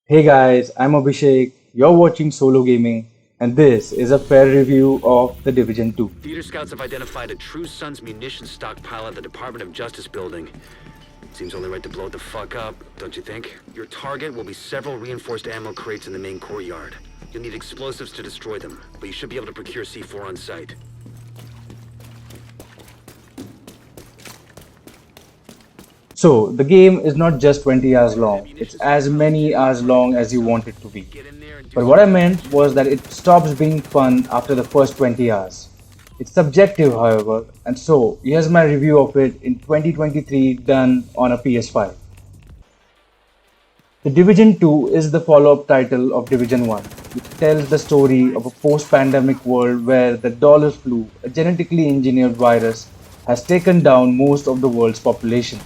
Hey guys, I'm Abhishek. You're watching Solo Gaming, and this is a fair review of The Division 2. Theater scouts have identified a True Sons munitions stockpile at the Department of Justice building. Seems only right to blow it the fuck up, don't you think? Your target will be several reinforced ammo crates in the main courtyard. You'll need explosives to destroy them, but you should be able to procure C4 on site. So, the game is not just 20 hours long, it's as many hours long as you want it to be. Get in there and do But what I meant was that it stops being fun after the first 20 hours. It's subjective, however, and so here's my review of it in 2023 done on a PS5. The Division 2 is the follow-up title of Division 1, which tells the story of a post-pandemic world where the dollar flu, a genetically engineered virus, has taken down most of the world's population.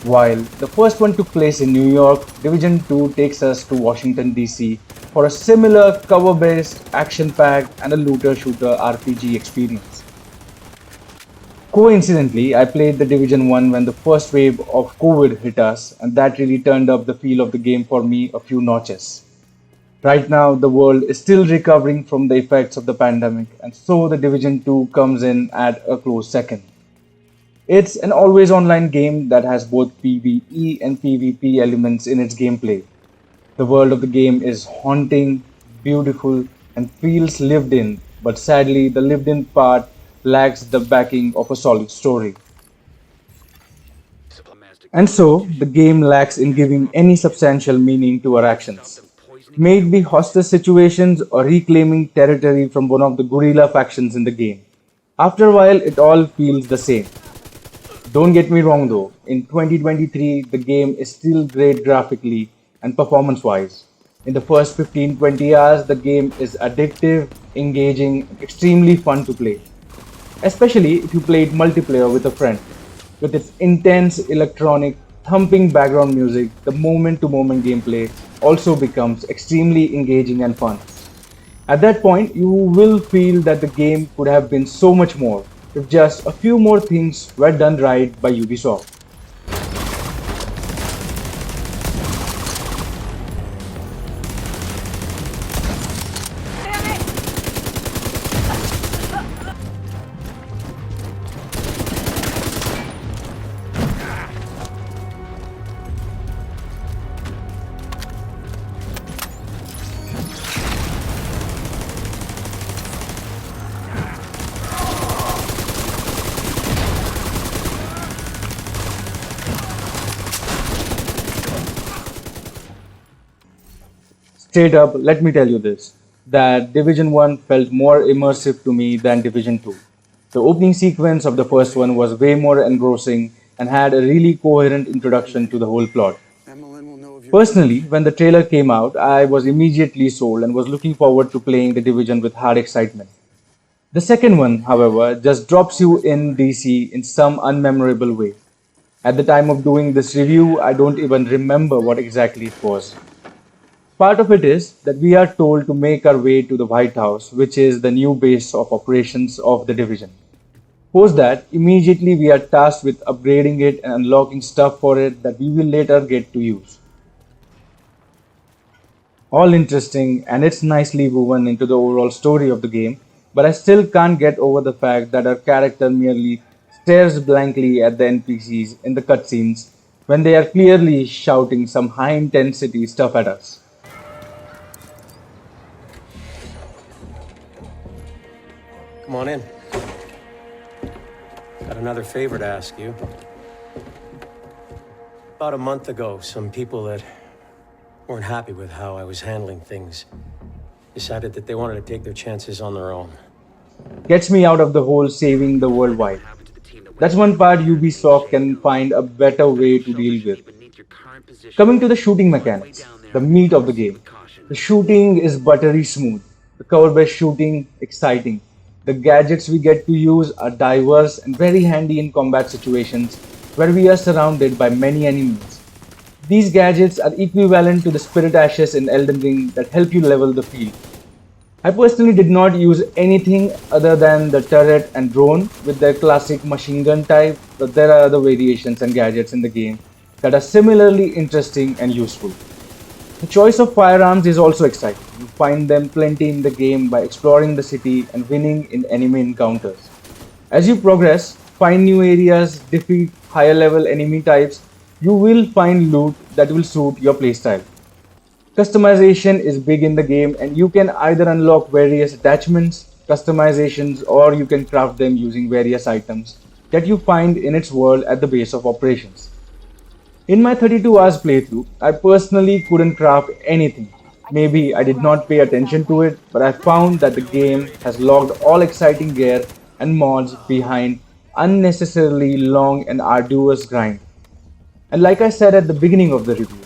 While the first one took place in New York, Division 2 takes us to Washington DC for a similar cover-based, action-packed and a looter-shooter RPG experience. Coincidentally, I played the Division 1 when the first wave of COVID hit us, and that really turned up the feel of the game for me a few notches. Right now, the world is still recovering from the effects of the pandemic, and so the Division 2 comes in at a close second. It's an always online game that has both PvE and PvP elements in its gameplay. The world of the game is haunting, beautiful, and feels lived in, but sadly, the lived in part lacks the backing of a solid story. And so, the game lacks in giving any substantial meaning to our actions. May it be hostage situations or reclaiming territory from one of the guerrilla factions in the game. After a while, it all feels the same. Don't get me wrong though, in 2023 the game is still great graphically and performance wise. In the first 15-20 hours, the game is addictive, engaging, extremely fun to play. Especially if you play it multiplayer with a friend. With its intense electronic, thumping background music, the moment to moment gameplay also becomes extremely engaging and fun. At that point, you will feel that the game could have been so much more if just a few more things were done right by Ubisoft. Straight up, let me tell you this, that Division 1 felt more immersive to me than Division 2. The opening sequence of the first one was way more engrossing and had a really coherent introduction to the whole plot. Personally, when the trailer came out, I was immediately sold and was looking forward to playing the Division with hard excitement. The second one, however, just drops you in DC in some unmemorable way. At the time of doing this review, I don't even remember what exactly it was. Part of it is that we are told to make our way to the White House, which is the new base of operations of the division. Post that, immediately we are tasked with upgrading it and unlocking stuff for it that we will later get to use. All interesting, and it's nicely woven into the overall story of the game, but I still can't get over the fact that our character merely stares blankly at the NPCs in the cutscenes when they are clearly shouting some high intensity stuff at us. Come on in. Got another favor to ask you. About a month ago, some people that weren't happy with how I was handling things decided that they wanted to take their chances on their own. Gets me out of the whole saving the world vibe. That's one part Ubisoft can find a better way to deal with. Coming to the shooting mechanics, the meat of the game. The shooting is buttery smooth. The cover-based shooting, exciting. The gadgets we get to use are diverse and very handy in combat situations where we are surrounded by many enemies. These gadgets are equivalent to the spirit ashes in Elden Ring that help you level the field. I personally did not use anything other than the turret and drone with their classic machine gun type, but there are other variations and gadgets in the game that are similarly interesting and useful. The choice of firearms is also exciting. You find them plenty in the game by exploring the city and winning in enemy encounters. As you progress, find new areas, defeat higher level enemy types, you will find loot that will suit your playstyle. Customization is big in the game, and you can either unlock various attachments, customizations, or you can craft them using various items that you find in its world at the base of operations. In my 32 hours playthrough, I personally couldn't craft anything. Maybe I did not pay attention to it, but I found that the game has logged all exciting gear and mods behind unnecessarily long and arduous grind. And like I said at the beginning of the review,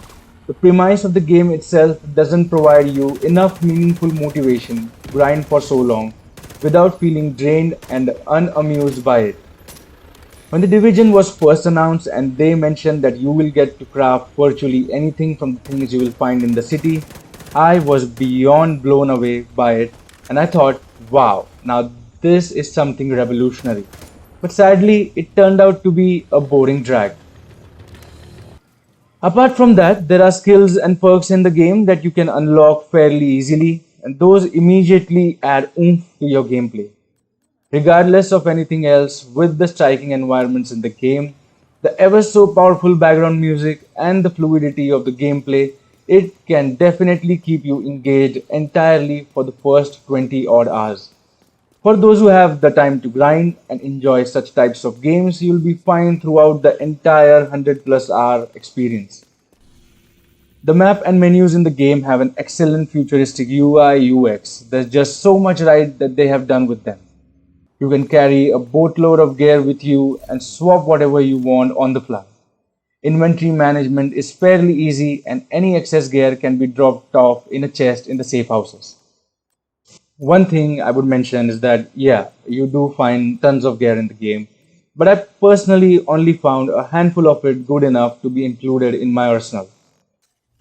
the premise of the game itself doesn't provide you enough meaningful motivation to grind for so long without feeling drained and unamused by it. When the Division was first announced and they mentioned that you will get to craft virtually anything from the things you will find in the city, I was beyond blown away by it and I thought, wow, now this is something revolutionary. But sadly, it turned out to be a boring drag. Apart from that, there are skills and perks in the game that you can unlock fairly easily, and those immediately add oomph to your gameplay. Regardless of anything else, with the striking environments in the game, the ever so powerful background music, and the fluidity of the gameplay, it can definitely keep you engaged entirely for the first 20 odd hours. For those who have the time to grind and enjoy such types of games, you'll be fine throughout the entire 100 plus hour experience. The map and menus in the game have an excellent futuristic UI UX. There's just so much right that they have done with them. You can carry a boatload of gear with you and swap whatever you want on the fly. Inventory management is fairly easy and any excess gear can be dropped off in a chest in the safe houses. One thing I would mention is that, yeah, you do find tons of gear in the game, but I personally only found a handful of it good enough to be included in my arsenal.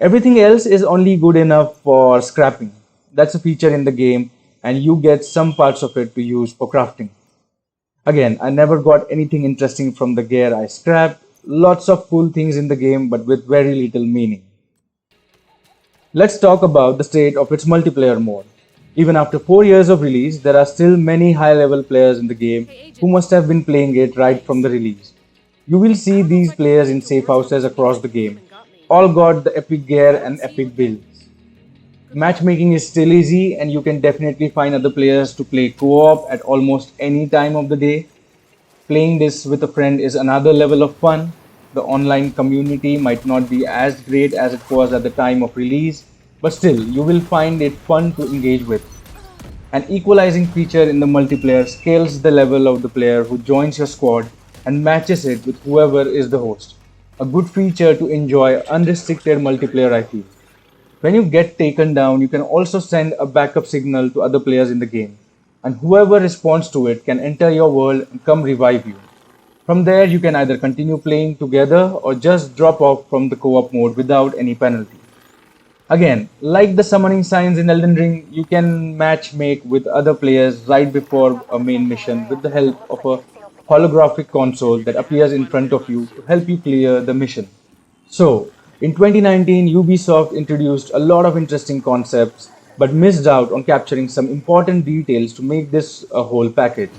Everything else is only good enough for scrapping. That's a feature in the game and you get some parts of it to use for crafting. Again, I never got anything interesting from the gear I scrapped. Lots of cool things in the game but with very little meaning. Let's talk about the state of its multiplayer mode. Even after 4 years of release, there are still many high-level players in the game who must have been playing it right from the release. You will see these players in safe houses across the game. All got the epic gear and epic builds. Matchmaking is still easy and you can definitely find other players to play co-op at almost any time of the day. Playing this with a friend is another level of fun. The online community might not be as great as it was at the time of release, but still you will find it fun to engage with. An equalizing feature in the multiplayer scales the level of the player who joins your squad and matches it with whoever is the host. A good feature to enjoy unrestricted multiplayer, I feel. When you get taken down, you can also send a backup signal to other players in the game, and whoever responds to it can enter your world and come revive you. From there, you can either continue playing together or just drop off from the co-op mode without any penalty. Again, like the summoning signs in Elden Ring, you can matchmake with other players right before a main mission with the help of a holographic console that appears in front of you to help you clear the mission. So, in 2019, Ubisoft introduced a lot of interesting concepts but missed out on capturing some important details to make this a whole package.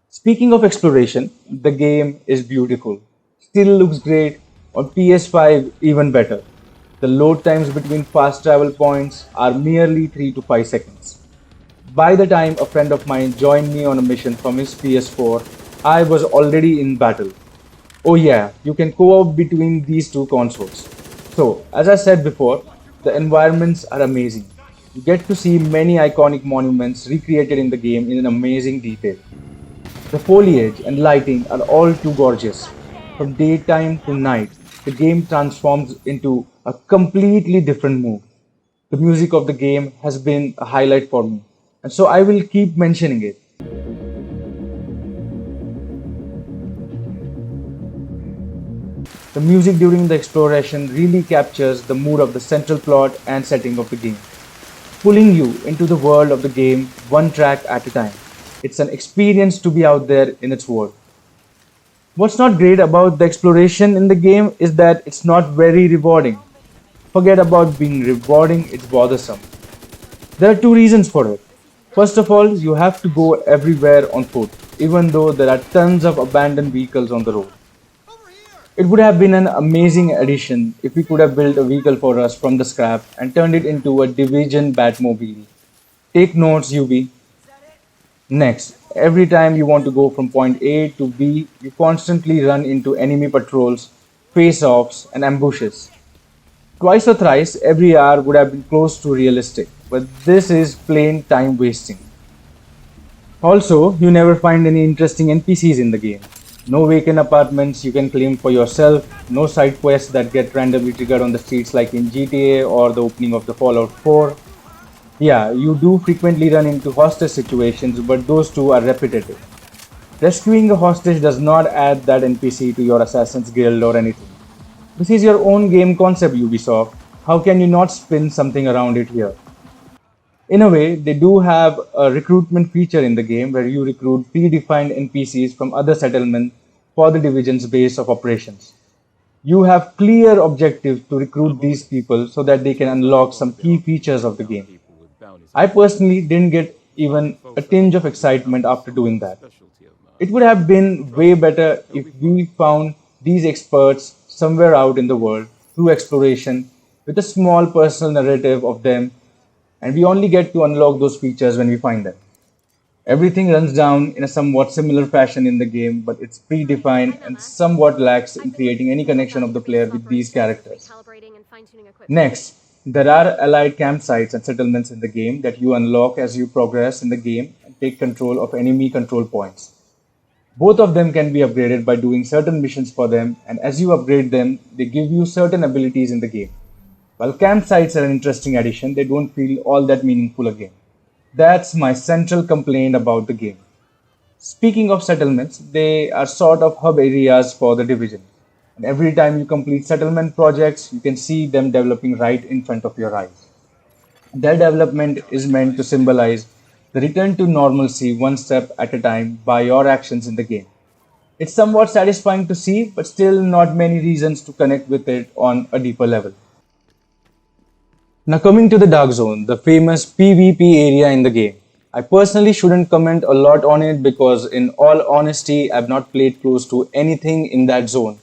Speaking of exploration, the game is beautiful. Still looks great, on PS5 even better. The load times between fast travel points are merely 3 to 5 seconds. By the time a friend of mine joined me on a mission from his PS4, I was already in battle. Oh yeah, you can co-op between these two consoles. So, as I said before, the environments are amazing. You get to see many iconic monuments recreated in the game in an amazing detail. The foliage and lighting are all too gorgeous. From daytime to night, the game transforms into a completely different mood. The music of the game has been a highlight for me, and so I will keep mentioning it. The music during the exploration really captures the mood of the central plot and setting of the game, pulling you into the world of the game one track at a time. It's an experience to be out there in its world. What's not great about the exploration in the game is that it's not very rewarding. Forget about being rewarding, it's bothersome. There are two reasons for it. First of all, you have to go everywhere on foot, even though there are tons of abandoned vehicles on the road. It would have been an amazing addition if we could have built a vehicle for us from the scrap and turned it into a Division Batmobile. Take notes, UB. Next, every time you want to go from point A to B, you constantly run into enemy patrols, face offs, and ambushes. Twice or thrice every hour would have been close to realistic, but this is plain time wasting. Also, you never find any interesting NPCs in the game. No vacant apartments you can claim for yourself, no side quests that get randomly triggered on the streets like in GTA or the opening of the Fallout 4. Yeah, you do frequently run into hostage situations, but those two are repetitive. Rescuing a hostage does not add that NPC to your Assassin's Guild or anything. This is your own game concept, Ubisoft. How can you not spin something around it here? In a way, they do have a recruitment feature in the game where you recruit predefined NPCs from other settlements for the division's base of operations. You have clear objectives to recruit these people so that they can unlock some key features of the game. I personally didn't get even a tinge of excitement after doing that. It would have been way better if we found these experts somewhere out in the world through exploration with a small personal narrative of them, and we only get to unlock those features when we find them. Everything runs down in a somewhat similar fashion in the game, but it's predefined and somewhat lacks in creating any connection of the player with these characters. Next, there are allied campsites and settlements in the game that you unlock as you progress in the game and take control of enemy control points. Both of them can be upgraded by doing certain missions for them, and as you upgrade them, they give you certain abilities in the game. While campsites are an interesting addition, they don't feel all that meaningful again. That's my central complaint about the game. Speaking of settlements, they are sort of hub areas for the division. And every time you complete settlement projects, you can see them developing right in front of your eyes. Their development is meant to symbolize the return to normalcy one step at a time by your actions in the game. It's somewhat satisfying to see, but still not many reasons to connect with it on a deeper level. Now coming to the Dark Zone, the famous PvP area in the game. I personally shouldn't comment a lot on it because in all honesty, I've not played close to anything in that zone.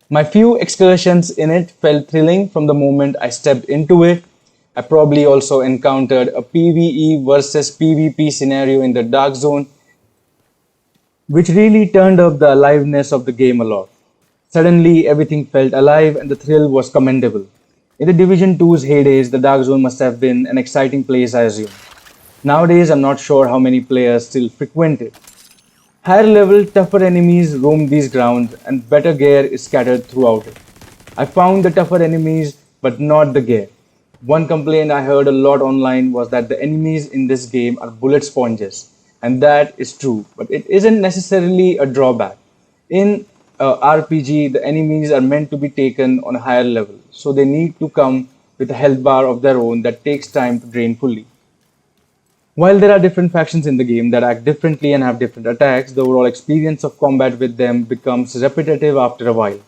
My few excursions in it felt thrilling from the moment I stepped into it. I probably also encountered a PvE versus PvP scenario in the Dark Zone, which really turned up the aliveness of the game a lot. Suddenly, everything felt alive and the thrill was commendable. In the Division 2's heydays, the Dark Zone must have been an exciting place, I assume. Nowadays, I'm not sure how many players still frequent it. Higher level, tougher enemies roam these grounds and better gear is scattered throughout it. I found the tougher enemies, but not the gear. One complaint I heard a lot online was that the enemies in this game are bullet sponges, and that is true, but it isn't necessarily a drawback. In a RPG, the enemies are meant to be taken on a higher level, so they need to come with a health bar of their own that takes time to drain fully. While there are different factions in the game that act differently and have different attacks, the overall experience of combat with them becomes repetitive after a while.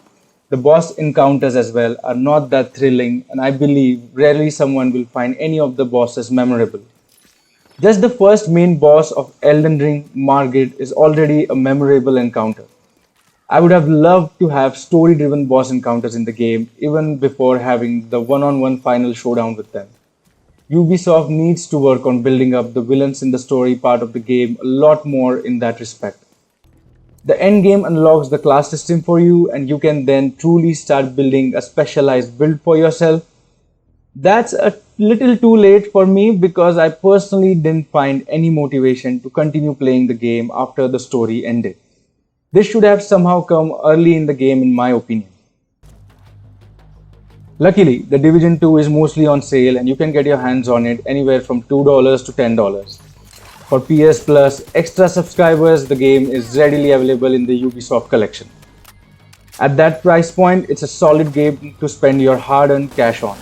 The boss encounters as well are not that thrilling, and I believe rarely someone will find any of the bosses memorable. Just the first main boss of Elden Ring, Margit, is already a memorable encounter. I would have loved to have story-driven boss encounters in the game even before having the one-on-one final showdown with them. Ubisoft needs to work on building up the villains in the story part of the game a lot more in that respect. The end game unlocks the class system for you and you can then truly start building a specialized build for yourself. That's a little too late for me because I personally didn't find any motivation to continue playing the game after the story ended. This should have somehow come early in the game in my opinion. Luckily, the Division 2 is mostly on sale and you can get your hands on it anywhere from $2 to $10. For PS Plus extra subscribers, the game is readily available in the Ubisoft collection. At that price point, it's a solid game to spend your hard-earned cash on.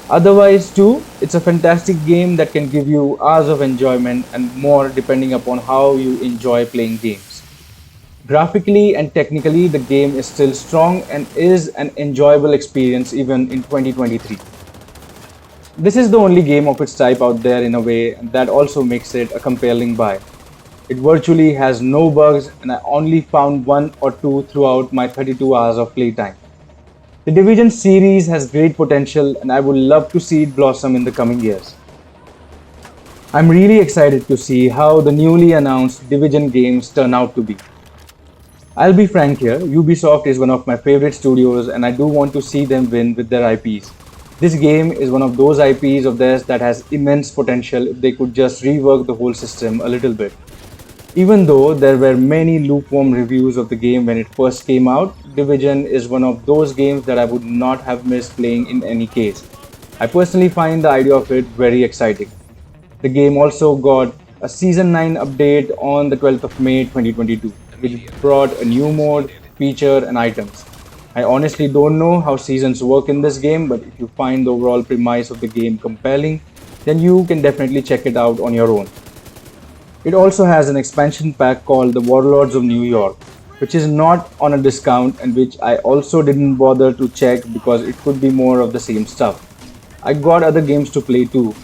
Otherwise too, it's a fantastic game that can give you hours of enjoyment and more depending upon how you enjoy playing games. Graphically and technically, the game is still strong and is an enjoyable experience even in 2023. This is the only game of its type out there in a way, and that also makes it a compelling buy. It virtually has no bugs, and I only found one or two throughout my 32 hours of playtime. The Division series has great potential, and I would love to see it blossom in the coming years. I'm really excited to see how the newly announced Division games turn out to be. I'll be frank here, Ubisoft is one of my favorite studios and I do want to see them win with their IPs. This game is one of those IPs of theirs that has immense potential if they could just rework the whole system a little bit. Even though there were many lukewarm reviews of the game when it first came out, Division is one of those games that I would not have missed playing in any case. I personally find the idea of it very exciting. The game also got a Season 9 update on the 12th of May 2022, which brought a new mode, feature, and items. I honestly don't know how seasons work in this game, but if you find the overall premise of the game compelling, then you can definitely check it out on your own. It also has an expansion pack called The Warlords of New York, which is not on a discount and which I also didn't bother to check because it could be more of the same stuff. I got other games to play too.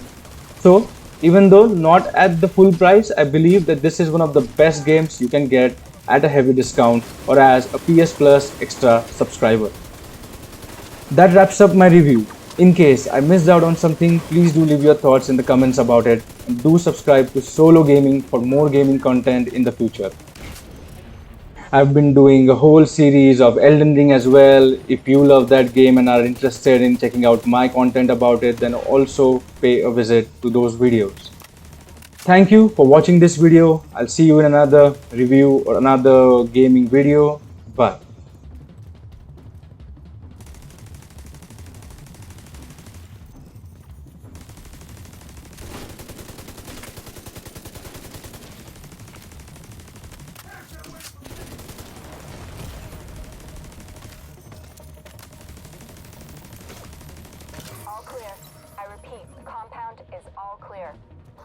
So, even though not at the full price, I believe that this is one of the best games you can get at a heavy discount or as a PS Plus extra subscriber. That wraps up my review. In case I missed out on something, please do leave your thoughts in the comments about it and do subscribe to Solo Gaming for more gaming content in the future. I've been doing a whole series of Elden Ring as well. If you love that game and are interested in checking out my content about it, then also pay a visit to those videos. Thank you for watching this video. I'll see you in another review or another gaming video. Bye. All clear. I repeat, compound is all clear.